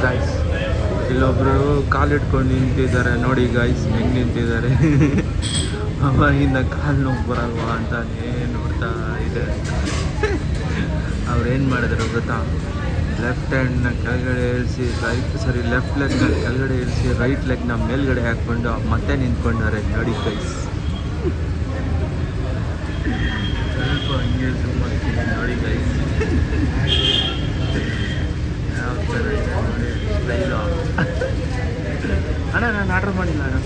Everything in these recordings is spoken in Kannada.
ಗಾಯ್ಸ್. ಇಲ್ಲೊಬ್ರು ಕಾಲಿಟ್ಕೊಂಡು ನಿಂತಿದ್ದಾರೆ ನೋಡಿ ಗಾಯ್ಸ್, ಹೆಂಗೆ ನಿಂತಿದ್ದಾರೆ. ಅವಾಗಿಂದ ಕಾಲು ನೋವು ಬರಲ್ವಾ ಅಂತಾನೇ ನೋಡ್ತಾ ಇದೆ. ಅವ್ರೇನು ಮಾಡಿದ್ರು ಗೊತ್ತಾ, ಲೆಫ್ಟ್ ಹ್ಯಾಂಡ್ನ ಕೆಳಗಡೆ ಇಳಿಸಿ ಲೆಫ್ಟ್ ಲೆಗ್ನ ಕೆಳಗಡೆ ಇಳಿಸಿ ರೈಟ್ ಲೆಗ್ನ ಮೇಲ್ಗಡೆ ಹಾಕ್ಕೊಂಡು ಮತ್ತೆ ನಿಂತ್ಕೊಂಡಾರೆ ನೋಡಿ ಗೈಸ್. ಸ್ವಲ್ಪ ಹಂಗೆ ಜೂಮ್ ಮಾಡ್ತೀನಿ ನೋಡಿ ಗೈಸ್, ಯಾವ ಥರ ಇದೆ ನೋಡಿ ಸ್ಟೈಲು. ಅಣ್ಣ ನಾನು ಆರ್ಡ್ರ್ ಮಾಡಿಲ್ಲ ಅಣ್ಣ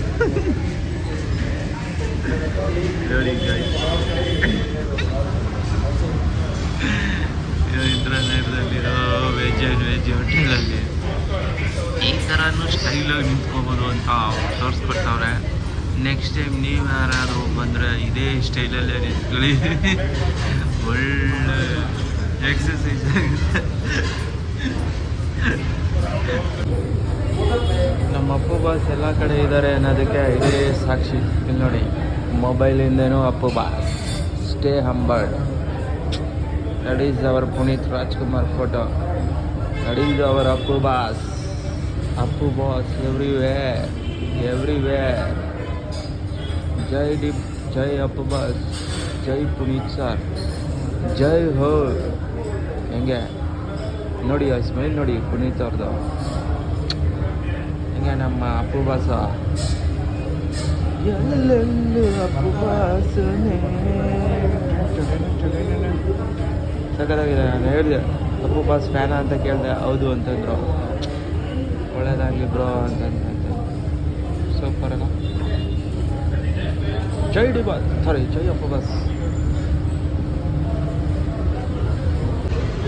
ನೋಡಿ ಗೈಸ್. ಇಂದ್ರಾನಗರದಲ್ಲಿರೋ ವೆಜ್ ಹೋಟೆಲಲ್ಲಿ ಈ ಥರನೂ ಸ್ಟೈಲಾಗಿ ನಿಂತ್ಕೋಬೋದು ಅಂತ ತೋರಿಸ್ಕೊಡ್ತಾವ್ರೆ. ನೆಕ್ಸ್ಟ್ ಟೈಮ್ ನೀವು ಯಾರಾದರೂ ಬಂದರೆ ಇದೇ ಸ್ಟೈಲಲ್ಲೇ ನಿಂತ್ಕೊಳ್ಳಿ, ಒಳ್ಳೆ ಎಕ್ಸಸೈಸ್ ಆಗುತ್ತೆ. ನಮ್ಮ ಅಪ್ಪು ಬಾಸ್ ಎಲ್ಲ ಕಡೆ ಇದ್ದಾರೆ ಅನ್ನೋದಕ್ಕೆ ಇದೇ ಸಾಕ್ಷಿ. ಇಲ್ಲಿ ನೋಡಿ, ಮೊಬೈಲಿಂದೇನೂ Appu boss stay humbled. That is our Puneeth Rajkumar photo. That is our Appu boss everywhere. ಜೈ ಅಪ್ಪು ಬಾಸ್, ಜೈ ಪುನೀತ್ ಸರ್, ಜೈ ಹೋ. ಹೆಂಗೆ ನೋಡಿ ಆ ಸ್ಮೈಲ್ ನೋಡಿ ಪುನೀತ್ ಅವ್ರದ್ದು. ಹೆಂಗೆ ನಮ್ಮ ಅಪ್ಪು ಬಾಸ, ಎಲ್ಲೆಲ್ಲೂ ಅಪ್ಪು ಬಾಸನೇ. ಸಕ್ಕತ್ತಾಗಿದೆ. ನಾನು ಹೇಳಿದೆ ಅಪ್ಪು ಬಾಸ್ ಫ್ಯಾನ ಅಂತ ಕೇಳಿದೆ, ಹೌದು ಅಂತಂದರು. ಒಳ್ಳೇದಾಗಲಿ ಬ್ರೋ ಅಂತಂದ್ರೆ ಸೂಪರ್ ಅಲ್ಲ. ಜೈ ಅಪ್ಪು ಬಾಸ್.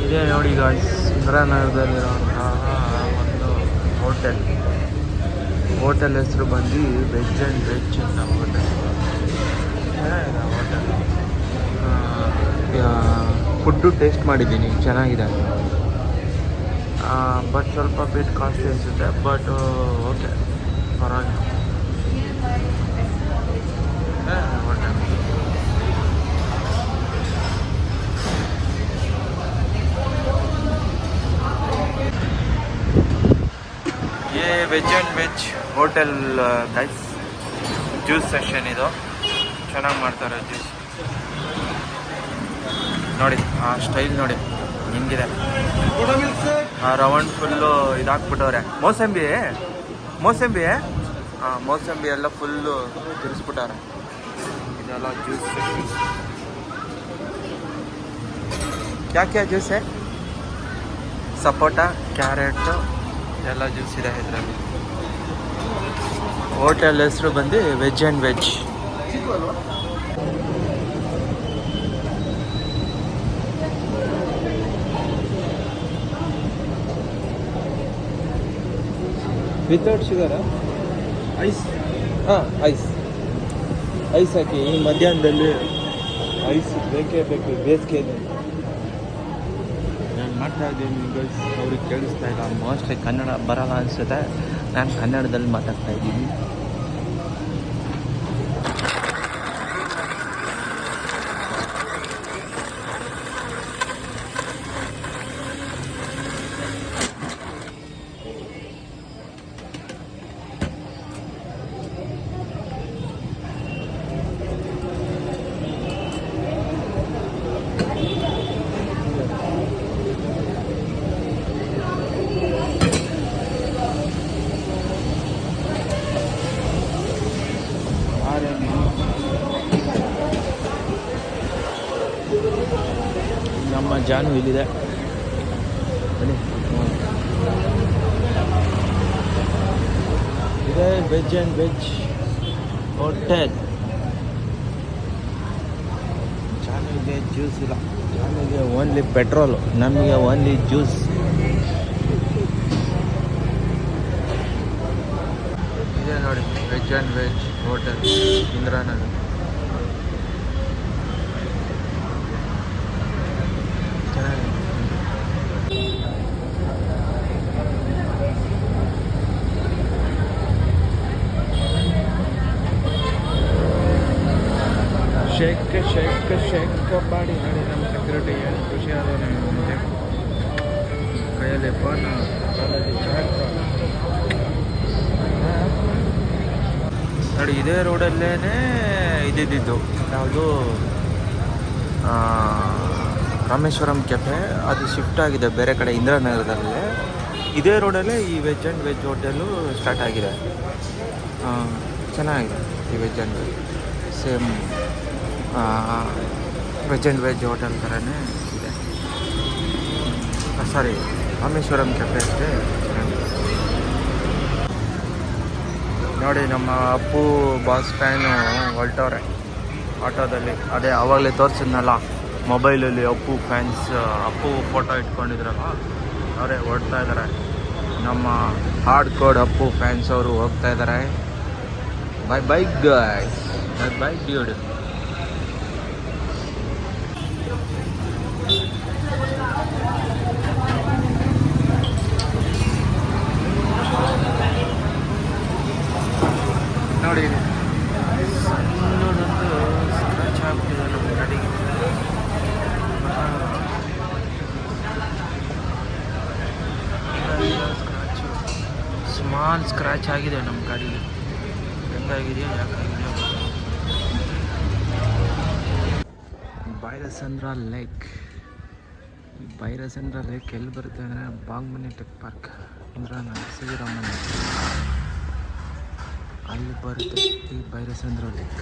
ಇದೇ ನೋಡಿ ಗಾಯ್ಸ್, ಇಂದ್ರಾನಗರದಲ್ಲಿರುವಂತಹ ಒಂದು ಹೋಟೆಲ್ ಹೆಸರು ಬಂದು ವೆಜ್ ಆ್ಯಂಡ್ ವೆಜ್ ಅಂತ ಹೋಟೆಲ್. ಫುಡ್ಡು ಟೇಸ್ಟ್ ಮಾಡಿದ್ದೀನಿ, ಚೆನ್ನಾಗಿದೆ. ಬಟ್ ಸ್ವಲ್ಪ ಬಿಟ್ ಕಾಸ್ಟ್ಲಿ ಅನಿಸುತ್ತೆ, ಬಟ್ ಓಕೆ ಪರವಾಗಿಲ್ಲ. Hotel veg and veg hotel guys. Juice session ಇದು, ಚೆನ್ನಾಗಿ ಮಾಡ್ತಾರೆ ಜ್ಯೂಸ್ ನೋಡಿ. ಆ ಸ್ಟೈಲ್ ನೋಡಿ ಹೆಂಗಿದೆ, ಆ ರೌಂಡ್ ಫುಲ್ಲು ಇದಾಕ್ಬಿಟ್ಟವ್ರೆ. ಮೋಸಂಬಿ ಮೋಸಂಬಿ ಎಲ್ಲ ಫುಲ್ಲು ತಿರ್ಸ್ಬಿಟ್ಟವ್ರೆ. ಇದೆಲ್ಲ ಜ್ಯೂಸ್ ಸೆಷನ್. ಕ್ಯಾ ಜ್ಯೂಸ್ ಹೇ? ಸಪೋಟ, ಕ್ಯಾರೆಟು ಎಲ್ಲ ಜ್ಯೂಸ್ ಇದೆ ಇದರಲ್ಲಿ. ಹೋಟೆಲ್ ಹೆಸರು ಬಂದು ವೆಜ್ ಆ್ಯಂಡ್ ವೆಜ್. ವಿತೌಟ್ ಶುಗರಾ? ಐಸ್ ಹಾಕಿ. ಈ ಮಧ್ಯಾಹ್ನದಲ್ಲಿ ಐಸ್ ಬೇಕೇ ಬೇಕು, ಬೇಸಿಗೆಯಲ್ಲಿ. ನಾನು ಮಾಡ್ತಾ ಇದ್ದೀನಿ ಗೈಸ್, ಅವ್ರಿಗೆ ಕೇಳಿಸ್ತಾ ಇಲ್ಲ. ಮೋಸ್ಟ್ಲಿ ಕನ್ನಡ ಬರಲ್ಲ ಅನಿಸುತ್ತೆ, ನಾನು ಕನ್ನಡದಲ್ಲಿ ಮಾತಾಡ್ತಾ ಇದ್ದೀನಿ. ನಮ್ಮ ಜಾನು ಇಲ್ಲಿದೆ. ಇದೇ ವೆಜ್ ಆ್ಯಂಡ್ ವೆಜ್ ಹೋಟೆಲ್. ಜಾನುಗೆ ಜ್ಯೂಸ್ ಇಲ್ಲ, ಜಾನುಗೆ ಓನ್ಲಿ ಪೆಟ್ರೋಲು, ನಮಗೆ ಓನ್ಲಿ ಜ್ಯೂಸ್. ಇದೇ ನೋಡಿ veg and veg hotel Indiranagar. Shake ಮಾಡಿ ನೋಡಿ. ನಮ್ಮ ಸೆಕ್ಯೂರಿಟಿ ಏನು ಖುಷಿ ಆದ ಕೈಯಲ್ಲಿ ಫೋನ್, ಕಾಲಲ್ಲಿ ಚಾಟ್. ನೋಡಿ ಇದೇ ರೋಡಲ್ಲೇ ಇದ್ದಿದ್ದು ಯಾವುದು ರಾಮೇಶ್ವರಂ ಕೆಫೆ, ಅದು ಶಿಫ್ಟ್ ಆಗಿದೆ ಬೇರೆ ಕಡೆ ಇಂದಿರಾನಗರದಲ್ಲಿ. ಇದೇ ರೋಡಲ್ಲೇ ಈ veg and veg hotel start ಆಗಿದೆ. ಚೆನ್ನಾಗಿದೆ ಈ veg and veg, same veg and veg hotel ಥರನೇ ಇದೆ. ಸಾರಿ, ರಾಮೇಶ್ವರಂ ಕೆಫೆ ಅಷ್ಟೇ ಚೆನ್ನಾಗಿದೆ. ನೋಡಿ ನಮ್ಮ ಅಪ್ಪು ಬಾಸ್ ಫ್ಯಾನು ಹೊರಟವ್ರೆ ಆಟೋದಲ್ಲಿ. ಅದೇ ಆವಾಗಲೇ ತೋರಿಸಿದ್ನಲ್ಲ ಮೊಬೈಲಲ್ಲಿ ಅಪ್ಪು ಫ್ಯಾನ್ಸ್, ಅಪ್ಪು ಫೋಟೋ ಇಟ್ಕೊಂಡಿದ್ರಲ್ಲ ಅವರೇ ಹೊರಡ್ತಾ ಇದ್ದಾರೆ. ನಮ್ಮ ಹಾರ್ಡ್ ಕೋಡ್ ಅಪ್ಪು ಫ್ಯಾನ್ಸ್ ಅವರು ಹೋಗ್ತಾ ಇದ್ದಾರೆ. Bye bye guys, bye bye dude. ನೋಡಿ ಸಣ್ಣದೊಂದು ಸ್ಕ್ರಾಚ್ ಆಗ್ತಿದೆ ನಮ್ಮ ಗಾಡಿಗೆ. ಸ್ಕ್ರಾಚು, ಸ್ಮಾಲ್ ಸ್ಕ್ರಾಚ್ ಆಗಿದೆ ನಮ್ಮ ಗಾಡಿಗೆ. ಹೆಂಗಾಗಿದೆಯೋ ಯಾಕಾಗಿದೆಯೋ. ಭೈರಸಂದ್ರ ಲೇಕ್. ಈ ಭೈರಸಂದ್ರ ಲೇಕ್ ಎಲ್ಲಿ ಬರುತ್ತೆ ಅಂದರೆ ಬಾಗ್ಮನೆ ಟೆಕ್ ಪಾರ್ಕ್, ಇಂದಿರಾನಗರ ಸಿದ್ದರಾಮಯ್ಯ ಅಲ್ಲಿ ಬರುತ್ತೆ ಈ ಭೈರಸಂದ್ರ ಲೇಕ್.